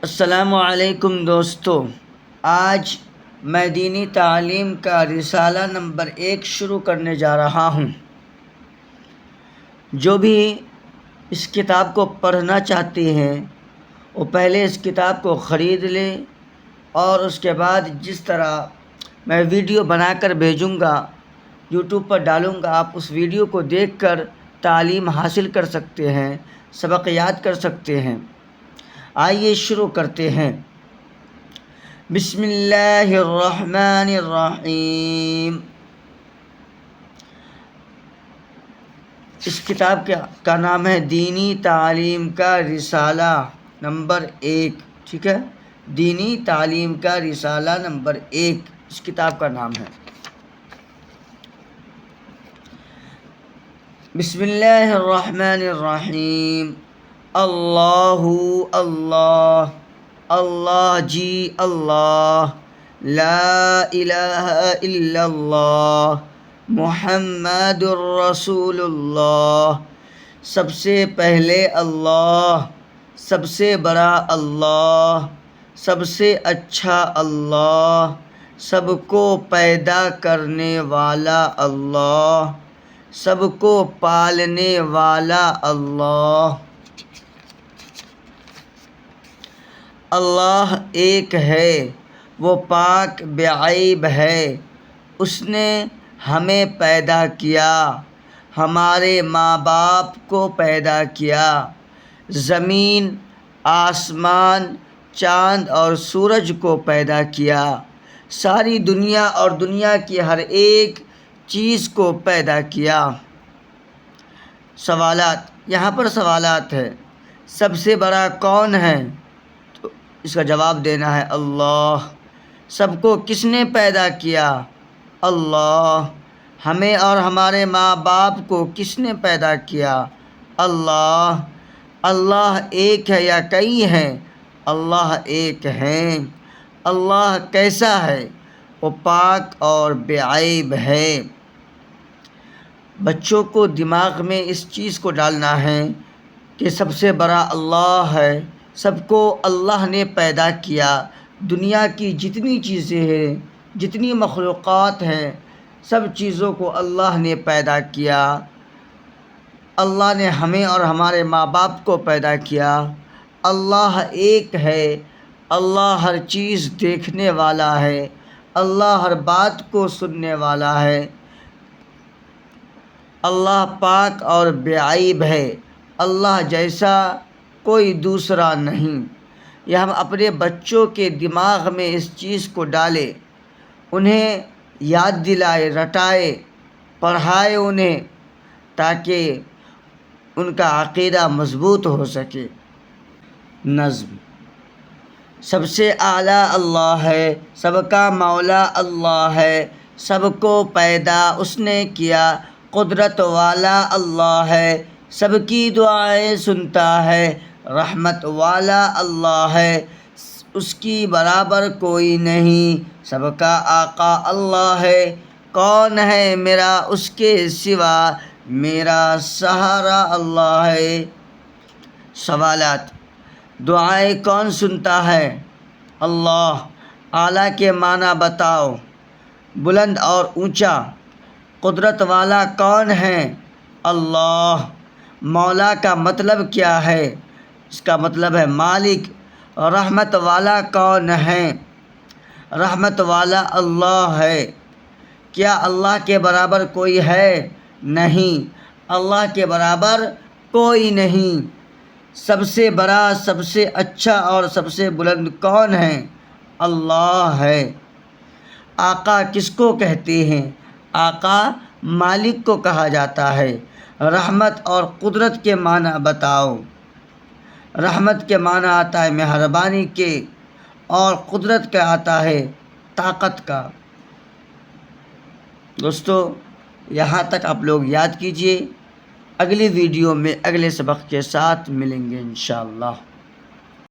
السلام علیکم دوستو، آج میں دینی تعلیم کا رسالہ نمبر 1 شروع کرنے جا رہا ہوں۔ جو بھی اس کتاب کو پڑھنا چاہتے ہیں وہ پہلے اس کتاب کو خرید لیں، اور اس کے بعد جس طرح میں ویڈیو بنا کر بھیجوں گا، یوٹیوب پر ڈالوں گا، آپ اس ویڈیو کو دیکھ کر تعلیم حاصل کر سکتے ہیں، سبق یاد کر سکتے ہیں۔ آئیے شروع کرتے ہیں۔ بسم اللہ الرحمن الرحیم۔ اس کتاب کا نام ہے دینی تعلیم کا رسالہ نمبر 1، ٹھیک ہے؟ دینی تعلیم کا رسالہ نمبر 1 اس کتاب کا نام ہے۔ بسم اللہ الرحمن الرحیم۔ اللہ اللہ، اللہ جی اللہ، لا الہ الا اللہ، محمد الرسول اللہ۔ سب سے پہلے اللہ، سب سے بڑا اللہ، سب سے اچھا اللہ، سب کو پیدا کرنے والا اللہ، سب کو پالنے والا اللہ۔ اللہ ایک ہے، وہ پاک بے عیب ہے۔ اس نے ہمیں پیدا کیا، ہمارے ماں باپ کو پیدا کیا، زمین، آسمان، چاند اور سورج کو پیدا کیا، ساری دنیا اور دنیا کی ہر ایک چیز کو پیدا کیا۔ سوالات، یہاں پر سوالات ہے۔ سب سے بڑا کون ہے؟ تو اس کا جواب دینا ہے اللہ۔ سب کو کس نے پیدا کیا؟ اللہ۔ ہمیں اور ہمارے ماں باپ کو کس نے پیدا کیا؟ اللہ۔ اللہ ایک ہے یا کئی ہیں؟ اللہ ایک ہیں۔ اللہ کیسا ہے؟ وہ پاک اور بے عیب ہے۔ بچوں کو دماغ میں اس چیز کو ڈالنا ہے کہ سب سے بڑا اللہ ہے، سب کو اللہ نے پیدا کیا۔ دنیا کی جتنی چیزیں ہیں، جتنی مخلوقات ہیں، سب چیزوں کو اللہ نے پیدا کیا۔ اللہ نے ہمیں اور ہمارے ماں باپ کو پیدا کیا۔ اللہ ایک ہے، اللہ ہر چیز دیکھنے والا ہے، اللہ ہر بات کو سننے والا ہے۔ اللہ پاک اور بے عیب ہے، اللہ جیسا کوئی دوسرا نہیں۔ یہ ہم اپنے بچوں کے دماغ میں اس چیز کو ڈالیں، انہیں یاد دلائے، رٹائے، پڑھائے انہیں، تاکہ ان کا عقیدہ مضبوط ہو سکے۔ نظم۔ سب سے اعلیٰ اللہ ہے، سب کا مولا اللہ ہے، سب کو پیدا اس نے کیا، قدرت والا اللہ ہے، سب کی دعائیں سنتا ہے، رحمت والا اللہ ہے، اس کی برابر کوئی نہیں، سب کا آقا اللہ ہے، کون ہے میرا اس کے سوا، میرا سہارا اللہ ہے۔ سوالات۔ دعائیں کون سنتا ہے؟ اللہ۔ اعلیٰ کے معنی بتاؤ۔ بلند اور اونچا۔ قدرت والا کون ہے؟ اللہ۔ مولا کا مطلب کیا ہے؟ اس کا مطلب ہے مالک۔ رحمت والا کون ہے؟ رحمت والا اللہ ہے۔ کیا اللہ کے برابر کوئی ہے؟ نہیں، اللہ کے برابر کوئی نہیں۔ سب سے بڑا، سب سے اچھا اور سب سے بلند کون ہے؟ اللہ ہے۔ آقا کس کو کہتے ہیں؟ آقا مالک کو کہا جاتا ہے۔ رحمت اور قدرت کے معنی بتاؤ۔ رحمت کے معنی آتا ہے مہربانی کے، اور قدرت کا آتا ہے طاقت کا۔ دوستو، یہاں تک آپ لوگ یاد کیجئے۔ اگلی ویڈیو میں اگلے سبق کے ساتھ ملیں گے انشاءاللہ۔